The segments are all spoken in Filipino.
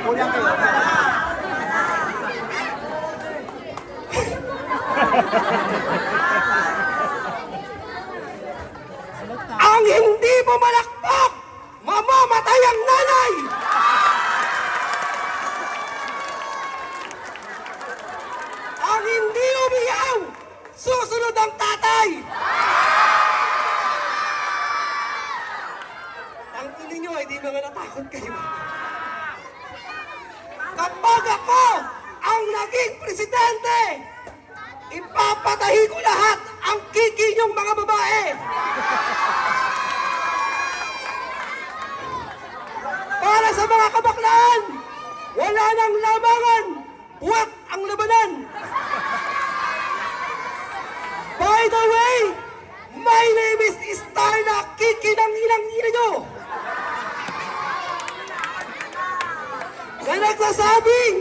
Kulang kayo. Ang hindi bumalakpak, mamamatay ang nanay! Ang hindi umiyaw, susunod ang tatay! Tangkilin nyo, hindi mga natakot kayo. Kapag ako ang naging presidente, ipapatahi ko lahat ang kiki niyong mga babae! Para sa mga kabaklaan, wala nang labangan, buwak ang labanan. By the way, my name is Starla, kiki ng inang-ina nyo. Na nagsasabing,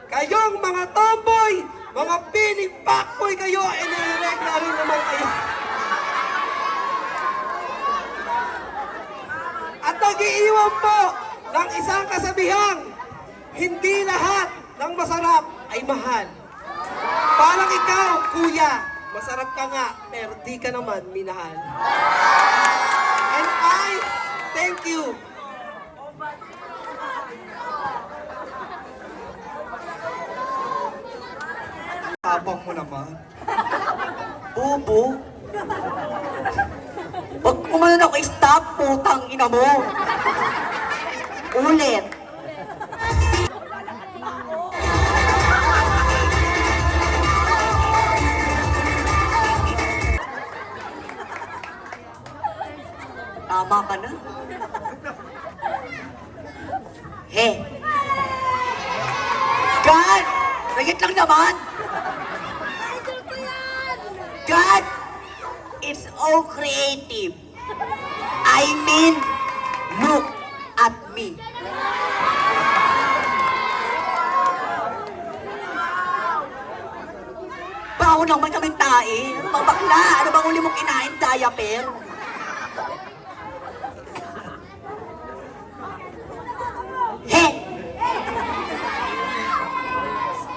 kayong mga tomboy, mga piling pakboy kayo, e nire-regla rin naman kayo. At nag-iiwan po ng isang kasabihang, hindi lahat ng masarap ay mahal. Parang ikaw, kuya, masarap ka nga, pero di ka naman minahal. And I thank you. Tabang mo naman. Bubo. Huwag mo man ako i-stop, putang ina mo. Ulit. Tama ka na. He. God! Nagit lang naman! God is all creative. I mean, look at me. Bawo naman kaming tae. Ano bang bakla? Ano bang uli mong kinain, diaper? He!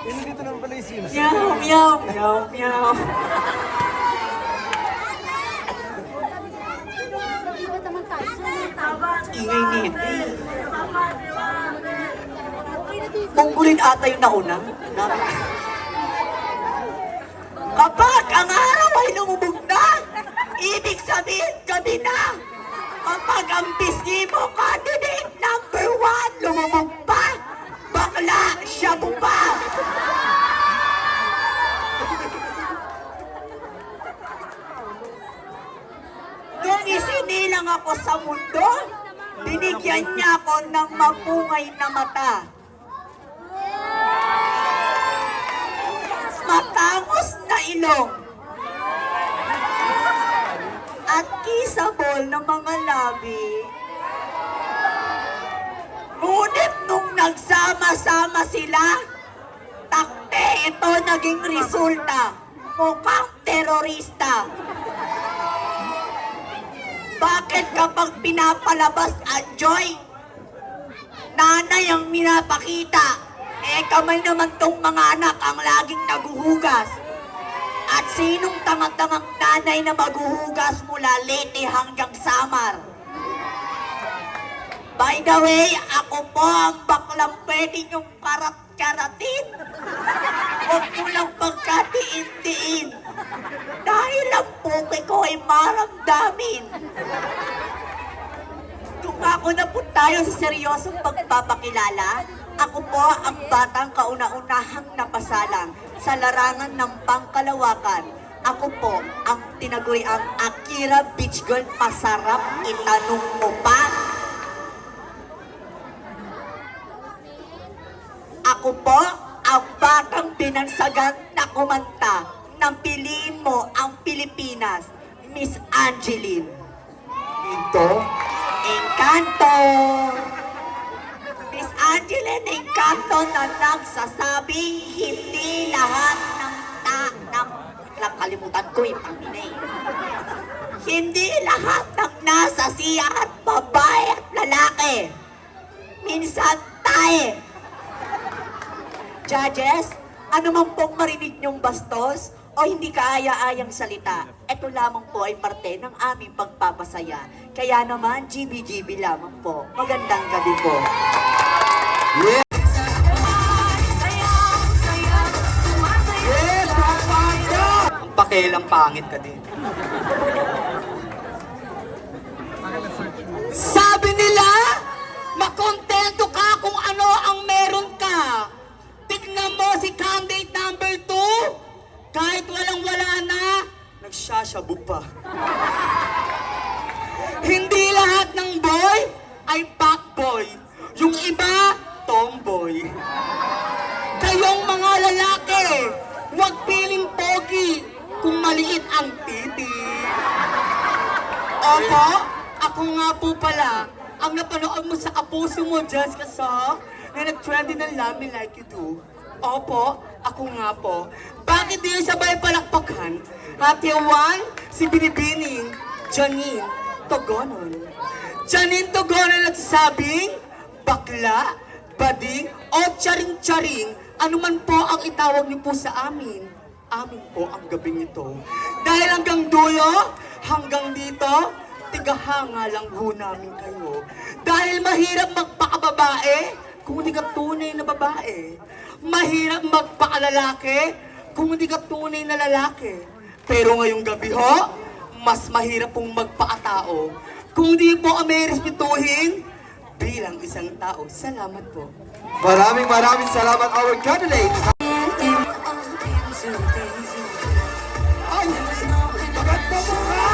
Dito naman pala yung Sims. Meow, meow, meow, meow. Ingay nito eh. Punggulin ata yung nauna. Kapag ang araw ay lumubog na, ibig sabihin gabi na. Kapag ang pisngi mo candidate number 1 lumubog pa, bakla siya pa. Nung isinilang ako sa mundo, binigyan niya ako ng mapungay na mata. Matangos na ilong. At kissable na mga labi. Ngunit nung nagsama-sama sila, takte ito naging resulta. Mukhang terorista. Bakit kapag pinapalabas ang joy, nanay ang minapakita, eh kamay naman tong mga anak ang laging naguhugas? At sinong tanga-tangang nanay na maghuhugas mula Leyte hanggang Samar? By the way, ako po ang baklang pwede niyong karat-karatin. Huwag mo lang pagkatiin-tiin. Dahil ang puke ko ay maramdamin. Tungako na po tayo sa seryosong pagpapakilala. Ako po ang batang kauna-unahang napasalang sa larangan ng pangkalawakan. Ako po ang tinaguriang Akira Beach Girl. Masarap itanong mo pa? Ako po ang batang binansagan na kumanta ng Piliin Mo ang Pilipinas, Miss Angeline. Ito? Encanto! Miss Angeline Encanto na nagsasabing hindi lahat ng nakalimutan ko yung pangina eh. Hindi lahat ng nasa siyahan, babae at lalaki. Minsan tayo. Judges, ano man pong marinig niyong bastos o hindi kaaya-ayang salita, ito lamang po ay parte ng aming pagpapasaya. Kaya naman, GB-GB lamang po. Magandang gabi po. Yes! Yes! Ang pakilang pangit ka din. Sabi nila, makontento ka kung ano ang meron ka. Tignan mo si candidate number 2. Kahit walang-wala na, Nagsasyabu pa. hindi lahat ng boy ay fuckboy. Yung iba, tomboy. Kayong mga lalaki, huwag piling pogi kung maliit ang titi. Opo, ako nga po pala ang napanood mo sa Apuso mo, Jessica Sa, na nag-trendy ng Love Me Like You Do. Opo, ako nga po. Bakit di yung sabay palakpakan? Ate Juan, si Binibining, Janine Togonon. Janine Togonon nagsasabing, bakla, bading, o charing-charing, anuman po ang itawag niyo po sa amin. Amin po ang gabing ito. Dahil hanggang dulo, hanggang dito, tigahanga lang ho namin kayo. Dahil mahirap magpakababae kung hindi ka tunay na babae. Mahirap magpakalalaki kung hindi ka tunay na lalaki. Pero ngayong gabi ho, mas mahirap pong magpakatao kung hindi po kami respetuhin bilang isang tao. Salamat po. Maraming salamat our candidate. Ay! Maganda mo ka!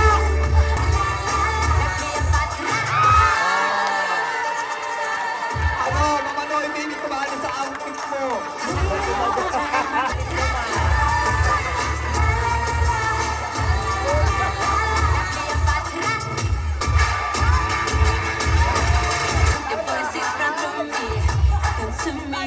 Ano, mamano, hindi ko maalis sa outfit mo. Your voice is from me, come to me.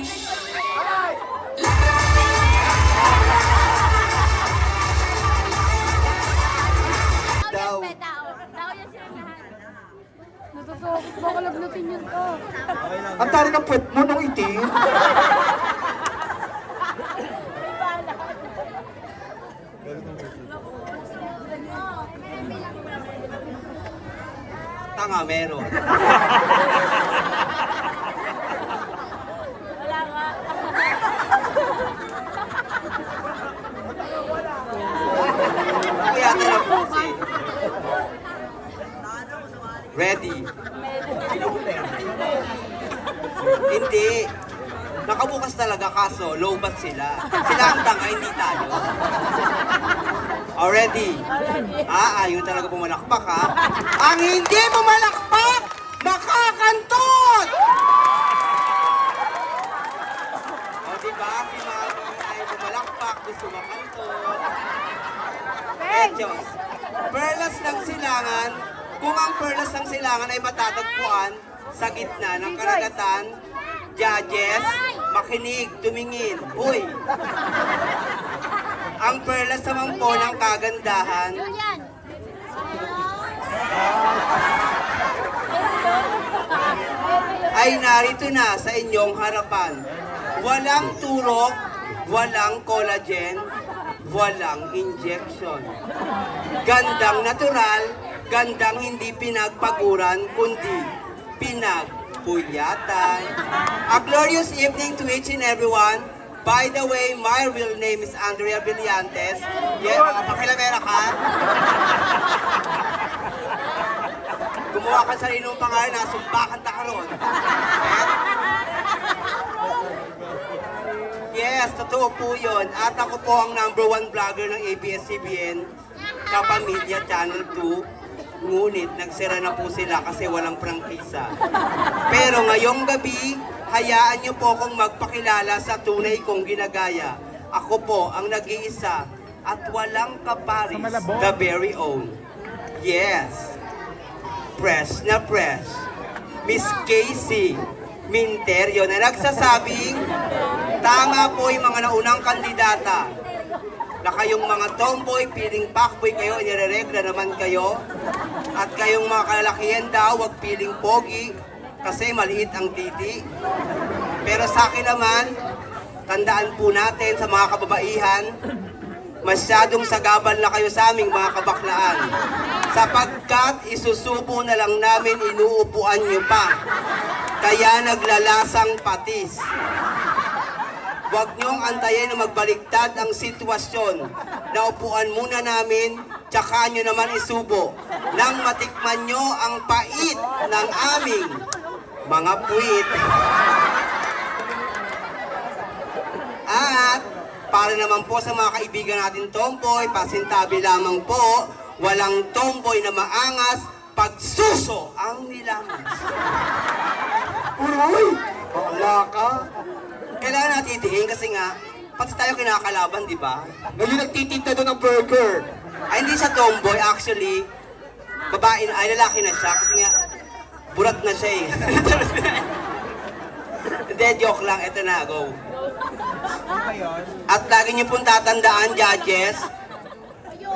Daw. Tao yan sila lahat. Natutukot ba kalagnatin yun to? Ang tari ng puwet mo nung itim. Tanga, meron. Wala nga. Kaya na po si... Ready? Hindi. Nakabukas talaga kaso, low bat sila. Sila ang tanga, hindi tayo. Already? Ayaw talaga pumalakpak ha? Ang hindi pumalakpak, makakantot! O diba, si Mama ay pumalakpak, gusto makantot. Etyos, perlas ng silangan, kung ang perlas ng silangan ay matatagpuan sa gitna ng karagatan, judges, makinig, tumingin. Uy! Ang perlas naman po ng kagandahan Julian! ay narito na sa inyong harapan. Walang turok, walang collagen, walang injection. Gandang natural, gandang hindi pinagpaguran, kundi pinagpuyatan. A glorious evening to each and everyone. By the way, my real name is Andrea Brillantes. Yeah, pakilamera ka. Gumawa ka sa inong pangalan na sumbakan ta karon. Yes, totoo po yun. At ako po ang #1 vlogger ng ABS-CBN, Kapamilya Channel 2. Ngunit nagsira na po sila kasi walang prangkisa. Pero ngayong gabi, hayaan niyo po akong magpakilala sa tunay kong ginagaya. Ako po ang nag-iisa at walang kaparis, the very own. Yes, press na press. Miss Casey Minterio na nagsasabing tama po yung mga naunang kandidata. na kayong mga tomboy, piling fuckboy kayo, inireregla naman kayo. At kayong mga kalalakihan daw, wag piling pogi kasi maliit ang titi. Pero sa akin naman, tandaan po natin sa mga kababaihan, masyadong sagabal na kayo sa aming mga kabaklaan. Sapagkat isusubo na lang namin, inuupuan nyo pa. Kaya naglalasang patis. Huwag niyong antayin na magbaliktad ang sitwasyon. Naupuan muna namin, tsaka nyo naman isubo. Nang matikman nyo ang pait ng aming mga puwit. At para naman po sa mga kaibigan natin tomboy, pasintabi lamang po, walang tomboy na maangas, pagsuso ang nilamas. Uy! Wala ka. Kailangan natin itihin kasi nga, pati tayo kinakalaban, di ba? Ngayon nagtitinda doon ng burger. Ay, hindi siya tomboy, actually, babae na, ay lalaki na siya kasi nga, burat na siya eh. Hindi, joke lang, eto na, go. At lagi niyo pong tatandaan, judges,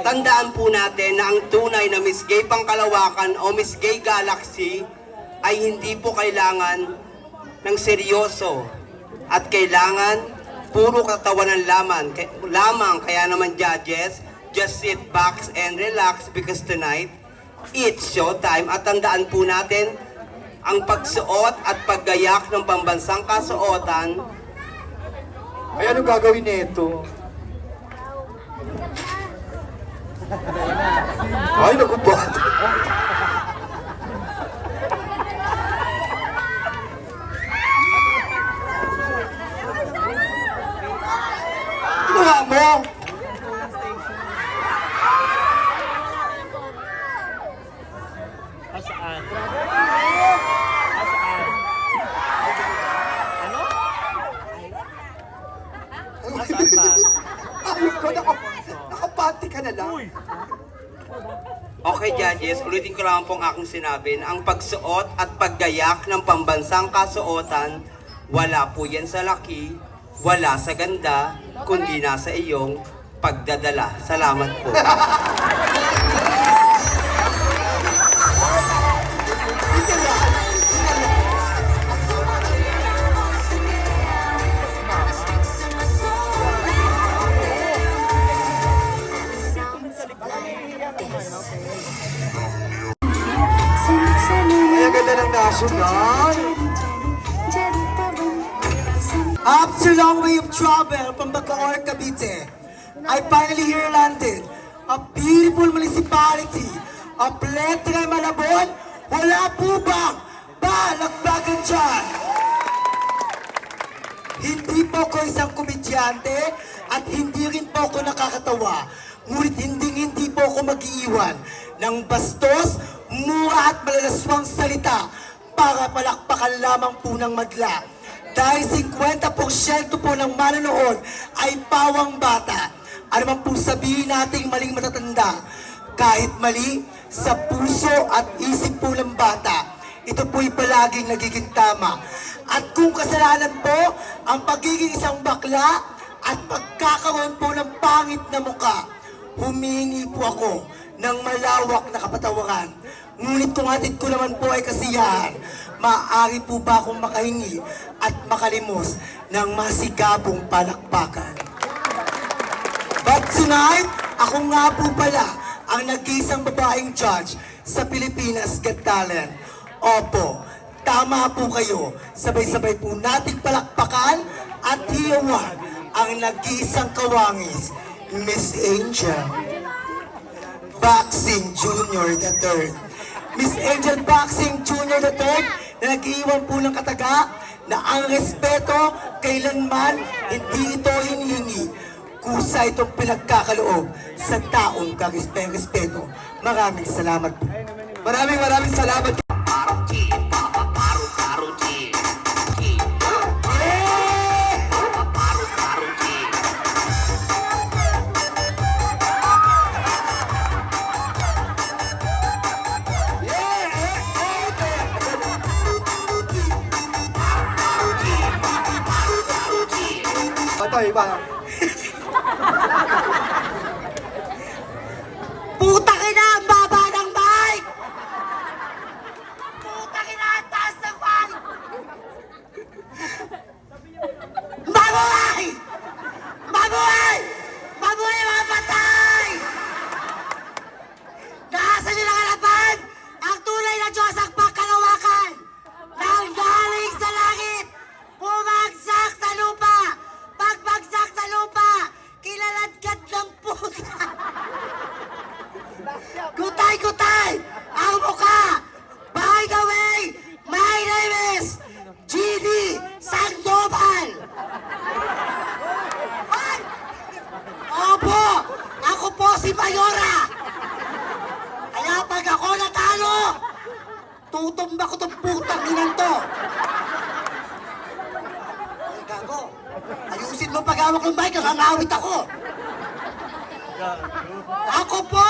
tandaan po natin na ang tunay na Miss Gay Pangkalawakan o Miss Gay Galaxy ay hindi po kailangan ng seryoso at kailangan puro katawanan lamang. Kaya naman judges, just sit back and relax because tonight, it's showtime. At tandaan po natin, ang pagsuot at paggayak ng pambansang kasuotan Ay, ano gagawin nito? Ay, naku, bata. Ginawa mo? Asaan? Asaan? Ano? Asaan pa? Ayun ko, nakapati ka na lang. Okay, judges, ulitin ko lang pong aking sinabi na ang pagsuot at paggayak ng pambansang kasuotan, wala po yan sa laki, wala sa ganda, kundi nasa iyong pagdadala. Salamat po. Ay, ang ganda ng national. After a long way of travel from Bacoor, Cavite, I finally here landed. A beautiful municipality, a Pletre Malabon. Wala po bang balagbagan dyan? Hindi po ko isang komedyante at hindi rin po ako nakakatawa. Ngunit hindi po ako mag-iiwan ng bastos, mura at malalaswang salita para palakpakan lamang po ng madla. Dahil 50% po ng manonood ay pawang bata. Ano man po sabihin nating maling matatanda, kahit mali sa puso at isip po ng bata, ito po'y palaging nagiging tama. At kung kasalanan po ang pagiging isang bakla at pagkakaroon po ng pangit na muka, humingi po ako ng malawak na kapatawaran. Ngunit kung hatid ko naman po ay kasiyahan, maaari po ba akong makahingi at makalimos ng masigabong palakpakan? But tonight, ako nga po pala ang nag-iisang babaeng judge sa Pilipinas Got Talent. Opo, tama po kayo. Sabay-sabay po nating palakpakan at hiyawan ang nag-iisang kawangis, Miss Angel Boxing Junior III. Miss Angel Boxing Junior III na nag-iwan po ng kataga na ang respeto kailanman hindi ito hinihingi. Kusa itong pinagkakaloob sa taong karespeto. Maraming salamat po. Maraming salamat. Ito, iba. Tutumba ko tong putang inang to. Ay, gago. Ayusin mo pag-awak ng mic, nangangawit ako. Ako po,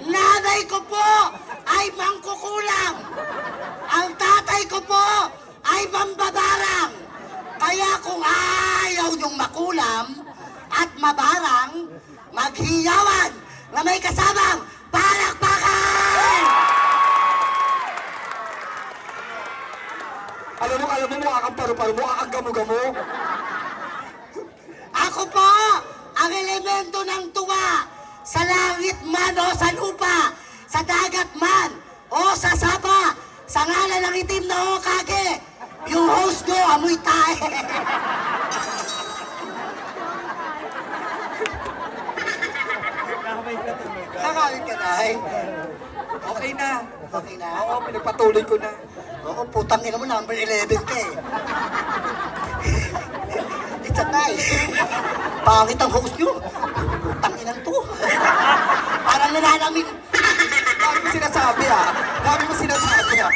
nanay ko po ay mangkukulam. Ang tatay ko po ay mambabarang. Kaya kung ayaw niyong makulam at mabarang, maghiyawan na may kasamang palakpakan! Alam mo, mukha kang paru-paro, mukha kang gamo-gamo. Ako po ang elemento ng tuwa sa langit man o sa lupa, sa dagat man o sa sapa, sa ngalan ng itim na Hokage. Yung host ko, amoy tae. Nakakawin ka na eh. Okay na. Okay na? Oo, pinagpatuloy ko na. Oo, putang ina mo, number 11 ka eh. It's a tie. Pangit ang host nyo. Putang inang to. Parang nanalamin. Dami mo sinasabi ah. Dami mo sinasabi ah.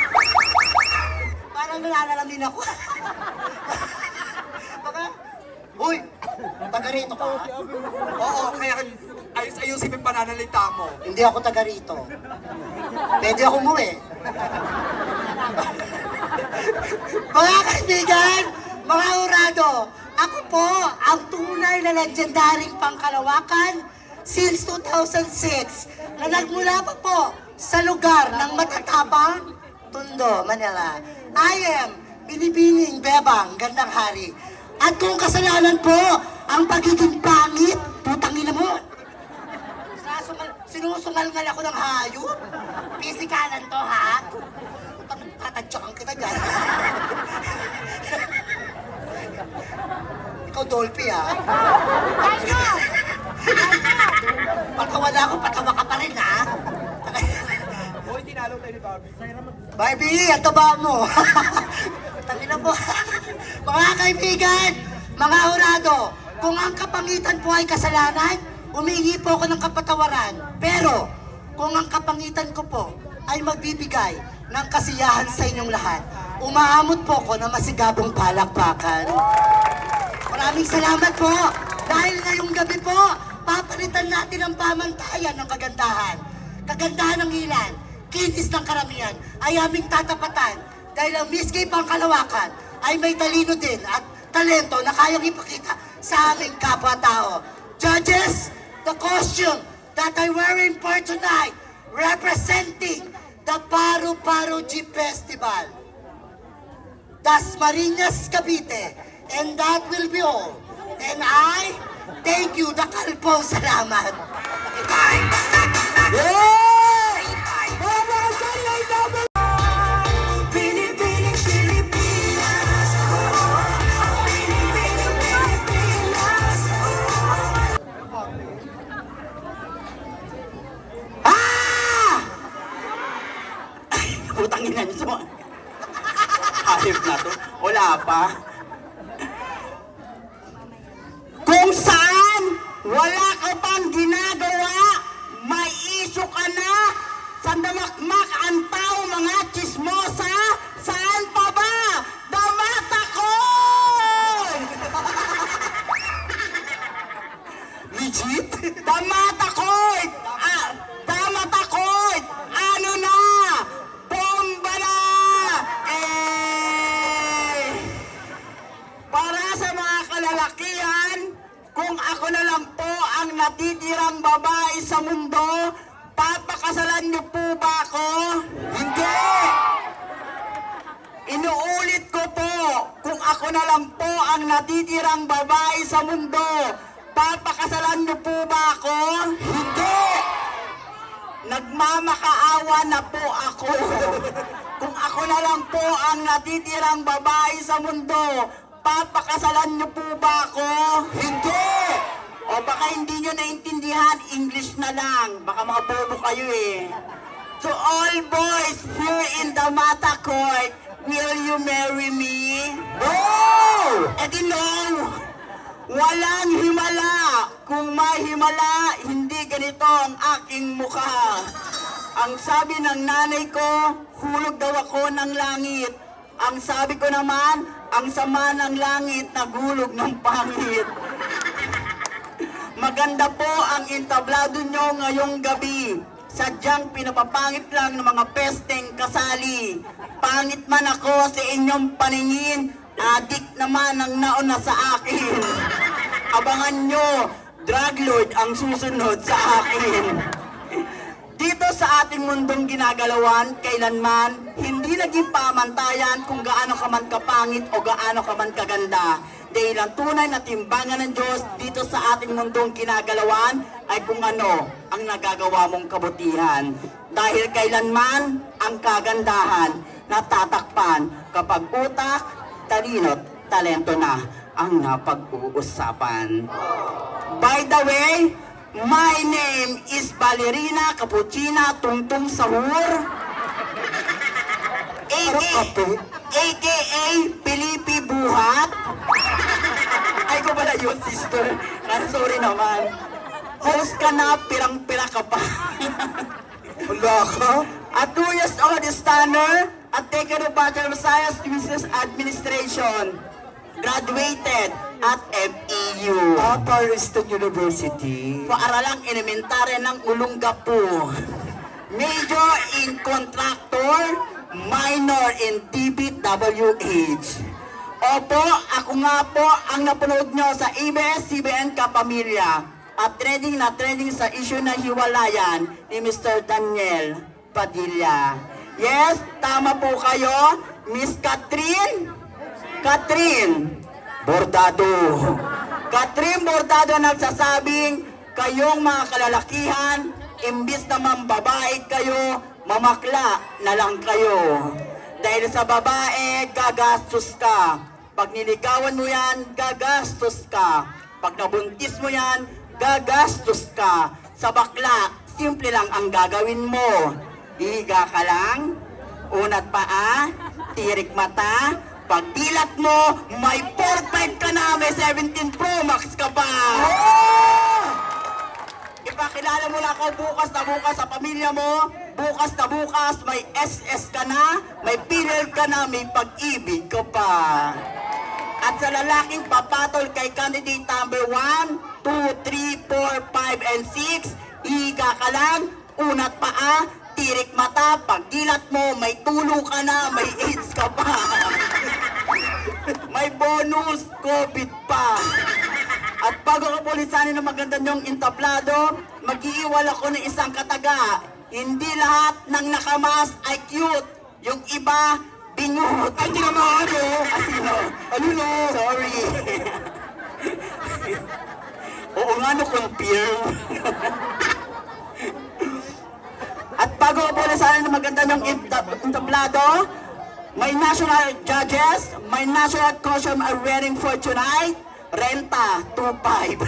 Parang nanalamin ako. Baka, uy, taga rito ka. Oo, kaya ayos-ayusin mo yung pananalita mo. Hindi ako taga rito. Pwede ako umuwi. Mga kaibigan, mga urado, ako po ang tunay na legendaring pangkalawakan since 2006 na nagmula pa po sa lugar ng matatapang Tondo, Manila. I am Binibining Bebang Gandang Hari. At kung kasalanan po ang pagiging pangit, putang ina mo. Sinusungal-ngal ako ng hayop. Pisikalan to, ha? Putang tatadyakan kita dyan. Ikaw, Dolphy, ha? Patawa na ako, patawa ka pa rin, ha? Hoy, tinalo tayo ni Barbie. Barbie, ang taba mo. Tangina po. Mga kaibigan, mga urado, kung ang kapangitan po ay kasalanan, humingi po ako ng kapatawaran. Pero, kung ang kapangitan ko po ay magbibigay ng kasiyahan sa inyong lahat, umaamot po ako ng masigabong palakpakan. Maraming salamat po. Dahil ngayong gabi po, papalitan natin ang pamantayan ng kagandahan. Kagandahan ng ilan, kinis ng karamihan, ay aming tatapatan. Dahil ang Miss Gay Pangkalawakan ay may talino din at talento na kayang ipakita sa aming kapwa-tao. Judges, the costume that I'm wearing for tonight, representing the Paru-Paro Jeep Festival, Dasmariñas, Cavite, and that will be all. And I thank you, Dakalpong salamat. Binibining Pilipinas, Binibining Pilipinas. Putang ina nito. Hayop na to. Wala pa. Kung saan wala ka pang ginagawa, may issue ka na, sandamakmak ang tao, mga chismosa, saan pa ba? Damatakon! Legit? Damatakon! Damatakon! Ano na? Bomba na! Para sa mga kalalakihan, kung ako na lang po ang natitirang babae sa mundo, papakasalan niyo po ba ako? Hindi! Inuulit ko po, kung ako na lang po ang natitirang babae sa mundo, papakasalan niyo po ba ako? Hindi! Nagmamakaawa na po ako. Kung ako na lang po ang natitirang babae sa mundo, papakasalan niyo po ba ako? Hindi! O baka hindi niyo naintindihan, English na lang. Baka mga bobo kayo eh. To all boys here in the Mata Court, will you marry me? No! Eh di no! Walang himala. Kung may himala, hindi ganito ang aking mukha. Ang sabi ng nanay ko, hulog daw ako ng langit. Ang sabi ko naman, ang sama ng langit, naghulog ng pangit. Maganda po ang entablado nyo ngayong gabi. Sadyang pinapapangit lang ng mga pesteng kasali. Pangit man ako sa inyong paningin, adik naman ang nauna sa akin. Abangan nyo, drug lord ang susunod sa akin. Dito sa ating mundong ginagalawan, kailanman, hindi naging pamantayan kung gaano ka man kapangit o gaano ka man kaganda. Dahil ang tunay na timbangan ng Diyos dito sa ating mundong ginagalawan ay kung ano ang nagagawa mong kabutihan. Dahil kailanman ang kagandahan natatakpan kapag utak, talino't talento na ang napag-uusapan. By the way, my name is Ballerina Cappuccina Tungtung Sahur, aka Pilipi Buhat. Ay ko pala yun, sister. Sorry naman. Host ka na, pirang-pira ka pa. Wala ka? At 2 years old stunner at taken of Bachelor of Science Business Administration. Graduated at FEU. Paris State University. Paaralang elementarya ng Olongapo. Major in Contractor, minor in DPWH. Opo, ako nga po ang napanood nyo sa ABS-CBN Kapamilya at trending sa issue na hiwalayan ni Mr. Daniel Padilla. Yes, tama po kayo, Miss Catherine Bordado. Catherine Bordado nagsasabing, kayong mga kalalakihan, imbis na mambabae kayo, mamakla na lang kayo. Dahil sa babae, gagastos ka. Pag niligawan mo yan, gagastos ka. Pag nabuntis mo yan, gagastos ka. Sa bakla, simple lang ang gagawin mo. Higa ka lang, unat paa, tirik mata, pagdilat mo, may 4-5 ka na, may 17 Pro Max ka pa. Ipakilala mo na ako bukas na bukas sa pamilya mo, bukas na bukas may SS ka na, may PNL ka na, may pag-ibig ka pa. At sa lalaking papatol kay candidate number 1, 2, 3, 4, 5, and 6, higa ka lang, unat paa, tirik mata, pagdilat mo, may tulo ka na, may AIDS ka pa. May bonus, COVID pa. At bago ka pulisanin ng maganda niyong entablado, mag-iiwal ako ng isang kataga. Hindi lahat ng nakamas ay cute. Yung iba, bingut. Ay, di naman ano? Ano? Ano no? Sorry. Oo nga no, confirm. At bago ka pulisanin ng maganda niyong entablado, may national judges, may national costume are wearing for tonight. Renta, 2.5.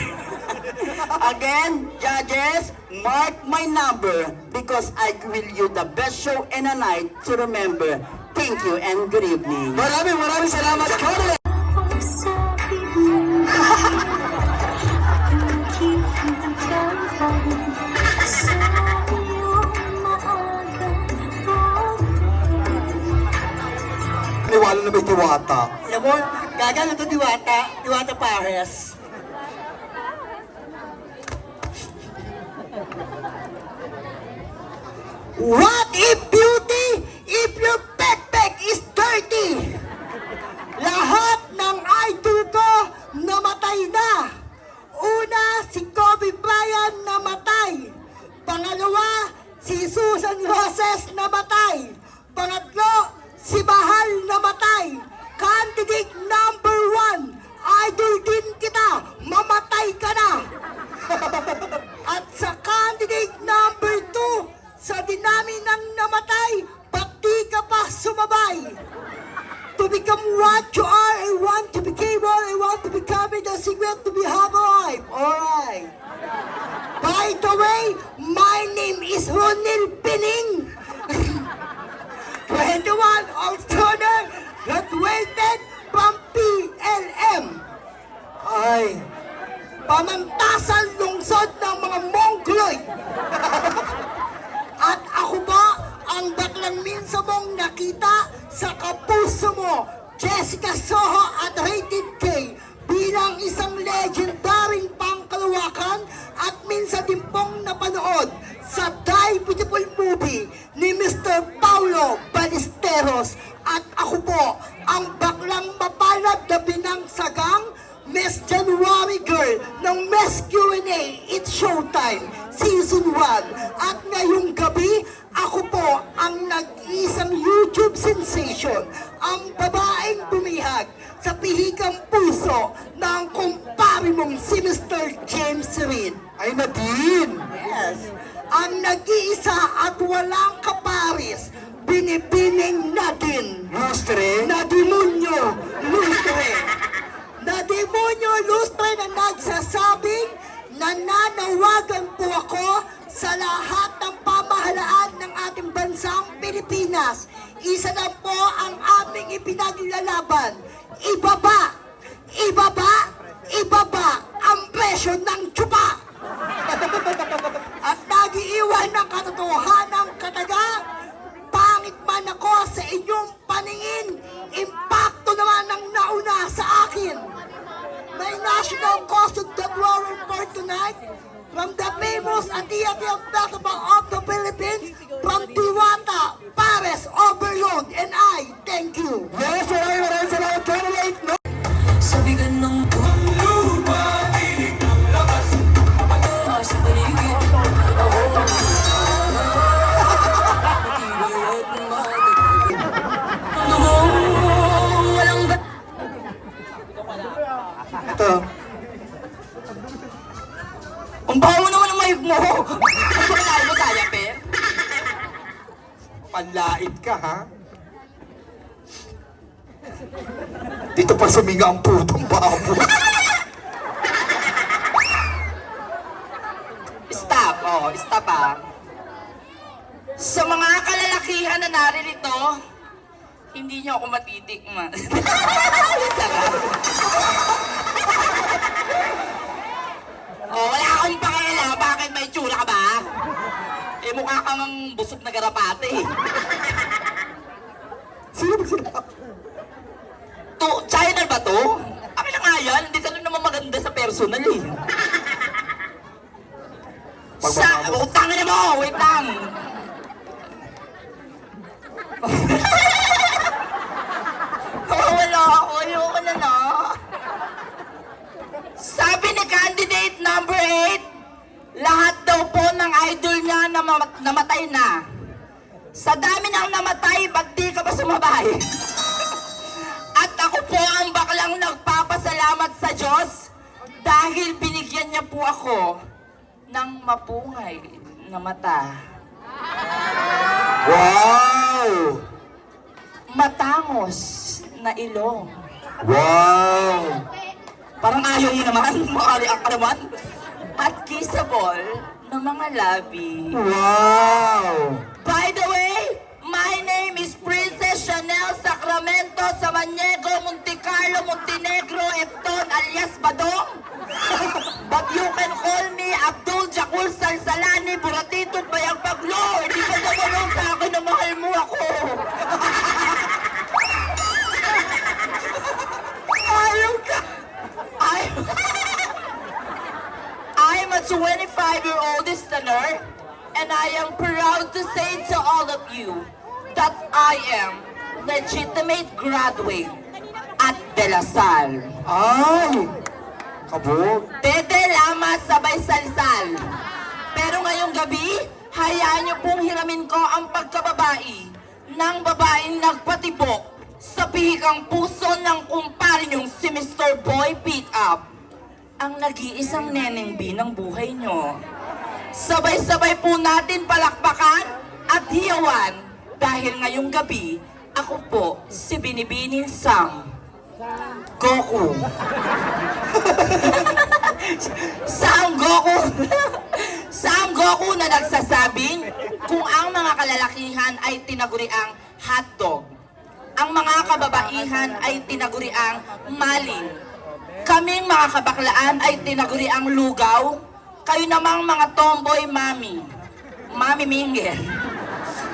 Again, judges, mark my number because I will you the best show in a night to remember. Thank you and good evening. Maraming salamat, Colonel. Niwala na may diwata. Alam mo, gagano to Diwata Pares. What if beauty if your backpack is dirty? Lahat ng idol ko namatay na. Una, si Kobe Bryant namatay. Pangalawa, si Susan Roses namatay. Pangatlo, si Bahal namatay. Candidate number 1, idol din kita, mamatay ka na. At sa candidate number 2, sa dinami ng namatay, pati ka pa sumabay. To become what you are, I want to be cable, I want to become the secret to be alive. Alright. By the way, my name is Ronil Pining. 21 All-Stoner, graduated from PLM. Ay, pamantasan lungsod ng mga Mongoloid. At ako lang minsan mong nakita sa kapuso mo, Jessica Soho at Rated K bilang isang legendaring pangkalawakan at minsan din pong napanood sa Die Beautiful movie ni Mr. Paulo Ballesteros. At ako po, ang baklang mapalad na binangsagang Miss January Girl ng Miss Q&A It's Showtime Season 1. At ngayong gabi, ako po ang nag-iisang YouTube sensation, ang babaeng bumihag sa pihigang puso ng kumpare mong si Mr. James Reid. Ay, Nadine! Yes. Ang nag-iisa at walang kaparis, binibining Nadine. Lustre? Na demonyo lustre. Na demonyo lustre na nagsasabing nananawagan po ako sa lahat ng pamahalaan ng ating bansang Pilipinas. Isa na po ang aming ipinaglalaban. Ibaba, ibaba, ibaba ang presyo ng tsupa. At nagiiwan ng katotohanan kataga, pangit man ako sa inyong paningin, impacto naman ang nauna sa akin. May national cause of the glory for tonight from the famous Atiati of Festival of the Philippines, from Diwata, Pares, Overload, and I thank you. Yes, maraming salamat. Candidate, no? Sabi ka ng lupa, tinig ng lakas. Pagkakas sa paligid, matibay at matagpag. Walang bat. Ito. Ang baho naman ang mayog mo! Ang bakalain mo kaya, Per? Panlait ka, ha? Dito pa suminga ang putong babo. Stop, stop Sa mga kalalakihan na naririto, hindi niyo ako matitikman. Sarap. Wala akong pakialam. Bakit may tsura ka ba? Mukha kang busog na garapate. Sino magsalita? China ba to? Akin na nga yan. Hindi ka naman maganda sa personal eh. Utang na mo! Wait lang! Wala ako. Ayoko na na. Sabi ni candidate number 8, lahat daw po ng idol niya namatay na. Sa dami ng namatay, ba't di ka ba sumabay? At ako po ang baklang nagpapasalamat sa Diyos dahil binigyan niya po ako ng mapungay na mata. Wow! Matangos na ilong. Wow! Parang ayaw niyo naman, makaliak ka naman. At kissable ng mga labi. Wow! By the way, my name is Princess Chanel Sacramento Samaniego Monte Carlo Montenegro Epton alias Badong. But you can call me Abdul Jakul Salsalani Buratito Bayang Paglo. Hindi ka naman sa akin na mahal mo ako. Ayaw ka. I'm a 25-year-old listener, and I am proud to say to all of you that I am legitimate graduate at De La Salle. Ay! Kabog! Dede Lama Sabay Salsal. Pero ngayong gabi, hayaan niyo pong hiramin ko ang pagkababae ng babaeng nagpatibok sa pihikang puso ng kumpare niyong si Mr. Boy Pick Up. Ang nag-iisang neneng B ng buhay niyo. Sabay-sabay po natin palakpakan at hiyawan dahil ngayong gabi, ako po si Binibining Sam Goku. Sam Goku. Sam Goku na nagsasabing kung ang mga kalalakihan ay tinaguriang hotdog, ang mga kababaihan ay tinaguriang maling, kaming mga kabaklaan ay tinaguriang lugaw, kayo namang mga tomboy mami Minger.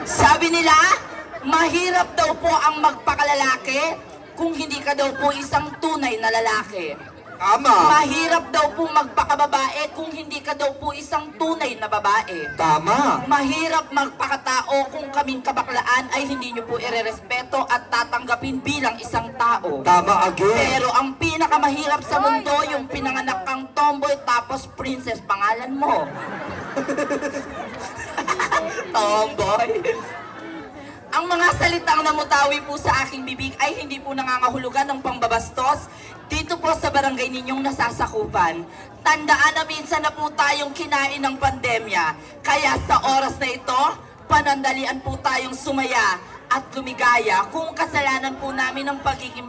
Sabi nila, mahirap daw po ang magpakalalaki kung hindi ka daw po isang tunay na lalaki. Tama. Mahirap daw po magpakababae kung hindi ka daw po isang tunay na babae. Tama. Mahirap magpakatao kung kaming kabaklaan ay hindi nyo po irerespeto at tatanggapin bilang isang tao. Tama again. Pero ang pinakamahirap sa mundo, yung pinanganak kang tomboy tapos princess pangalan mo. Tomboy. Ang mga salitang namutawi po sa aking bibig ay hindi po nangangahulugan ng pangbabastos dito po sa barangay ninyong nasasakupan. Tandaan na minsan na po tayong kinain ng pandemya. Kaya sa oras na ito, panandalian po tayong sumaya at lumigaya kung kasalanan po namin ng pagiging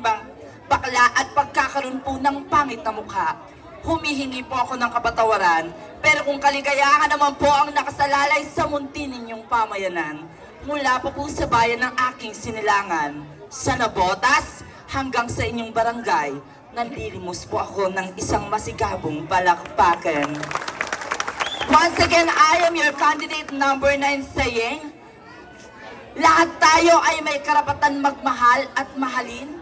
bakla at pagkakaroon po ng pangit na mukha. Humihingi po ako ng kapatawaran, pero kung kaligayahan naman po ang nakasalalay sa munti ninyong pamayanan, mula pa po sa bayan ng aking sinilangan, sa Nabotas hanggang sa inyong barangay, nanlilimos po ako ng isang masigabong palakpakan. Once again, I am your candidate number 9 saying, lahat tayo ay may karapatan magmahal at mahalin.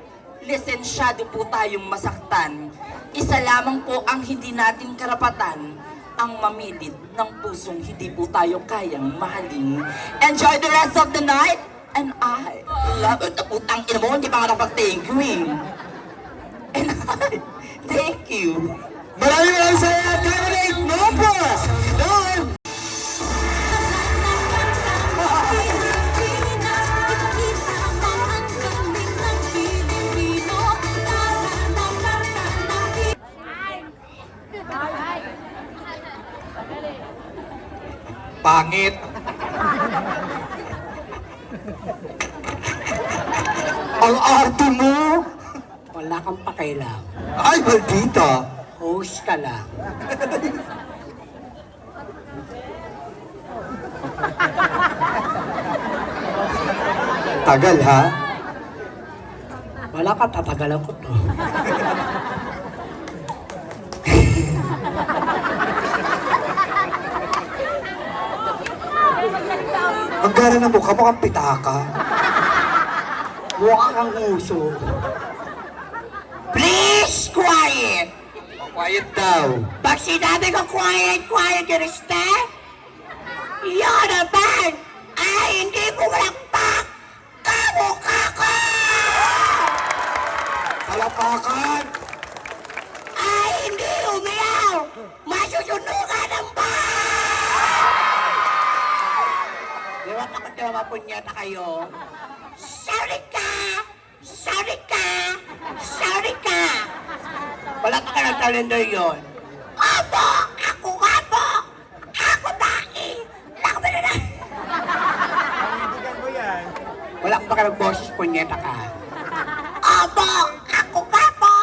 Lisensyado po tayong masaktan. Isa lamang po ang hindi natin karapatan, ang mamilid ng pusong hindi po tayo kayang mahalin. Enjoy the rest of the night, and I love it. Putang ina mo, hindi pa nga napag-thank you eh. And I thank you. Maraming saya, candidate number 9. Pangit. Ang arte mo. Wala kang pakailam. Ay, maldita. Host ka lang. Tagal ha? Wala ka, tatagalan ko to. Ang gara na mukha mo kang pitaka. Mukha kang uso. Please, quiet! Quiet daw. Pag sinabi ko quiet, Kriste, yun naman ay hindi bumulakpak kamukha ko! Palapakan. Ay hindi umiyaw! Masusunugan ng Di ba takot na mapunyata kayo? Sorry ka! Sorry ka! Sorry ka! Wala ka ng talento yun. Opo! Ako nga po! Ako tae! Lakbo na na! Wala ka ng boses, punyeta ka. Opo! Ako nga po!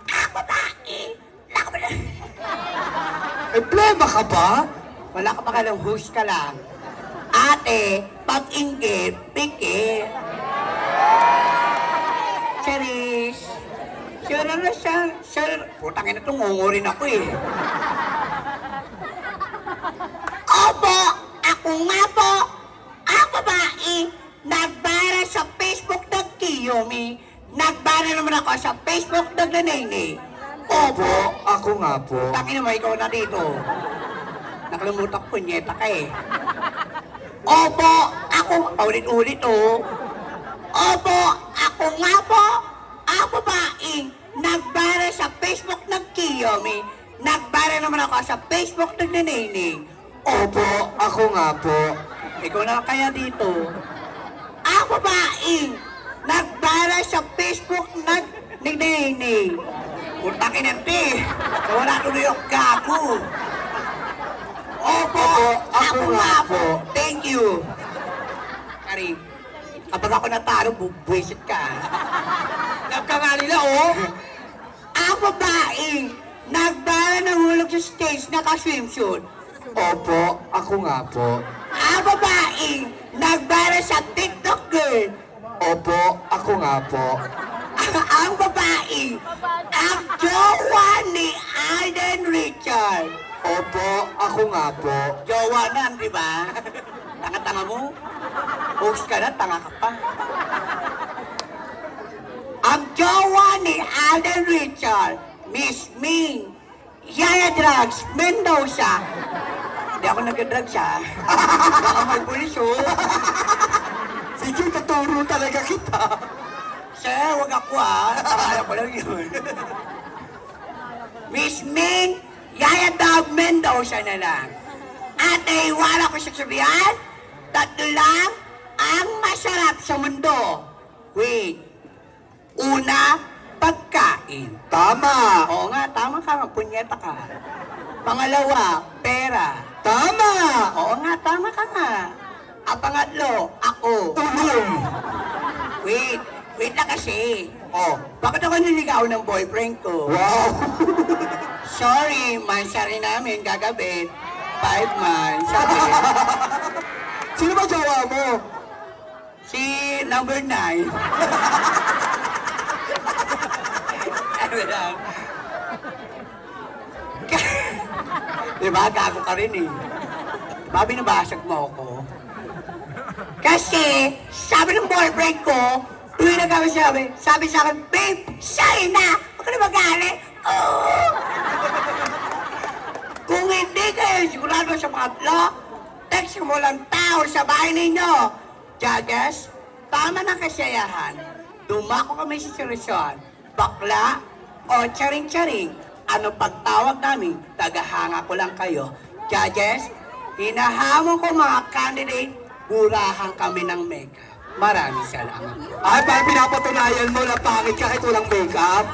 Ako tae! Lakbo na na! Emblema ka ba? Wala ka baka ng host ka lang. Ate, pag-inggit, pikit. Cheris. Sir, ano siya? Sir, putang ina itong ngungurin ako eh. Opo! Ako nga po! Ako babae! Nagbara sa Facebook ng Kiyomi. Nagbara naman ako sa Facebook ng Nanene. Opo, ako nga po. Tangin naman ikaw na dito. Nakalimutan ko, punyeta ka eh. Opo! Ako... Paulit-ulit oh. Opo! Ako nga po! Ako babae! Nagbara sa Facebook ng Kiyomi. Nagbara naman ako sa Facebook ng Nanene. Opo, ako nga po. Ikaw na kaya dito. Ako babae! Nagbara sa Facebook ng Nene. Putakin nanti. Nawala tuloy yung gago. Opo! Ako nga po! Thank you. Kari, kapag ako natalo, bubwisit ka. Love ka nga nila, oh. Ako babae! Nagbara ng hulog sa stage naka-swimsuit. Opo, ako nga po. Ako babae! Nagbara sa TikTok girl. Opo, ako nga po. Ang babae! Ang jowa ni Aiden Richard. Opo, ako nga po. Jowa na, di ba? Tanga-tanga mo. Host ka na, tanga ka pa. Ang jowa ni Alden Richard, Miss Ming, Yaya Drugs, Mendoza. Hindi ako nag-drugs ha. Baka may pulis oh. Sige, tuturo talaga kita. Sir, wag ako ha. Nakakala ko lang yun. Miss Ming, Yaya Dog Mendoza na lang. At naiwala ko sa sabihan, tatlo lang ang masarap sa mundo. Wait. Una, pagkain. Tama. Oo nga, tama ka, punyeta ka. Pangalawa, pera. Tama. Oo nga, tama ka nga. At pangatlo, ako. Tulong. Wait lang kasi. Oh. Bakit ako niligaw ng boyfriend ko? Wow. Sorry, mansari namin gagabit. 5 months. Sabi, Sino ba jowa mo? si number 9. Ano lang. Diba, gago ka rin eh. Babi, nabasag mo ako. Kasi, sabi ng boyfriend ko, tuwing na kami sabi sa akin, babe, sa'yo na! Huwag ka na magalit! Oh! Kung hindi kayo sigurado sa pangatlo, text mo lang tao sa bahay ninyo. Judges, tama na kasiyahan. Dumako kami sa sirasyon. Bakla o charing-charing. Ano pagtawag namin? Tagahanga ko lang kayo. Judges, hinahamon ko mga candidate, burahan kami ng makeup. Maraming salamat. Ay, parang pinapatunayan mo na pangit ka kahit walang makeup.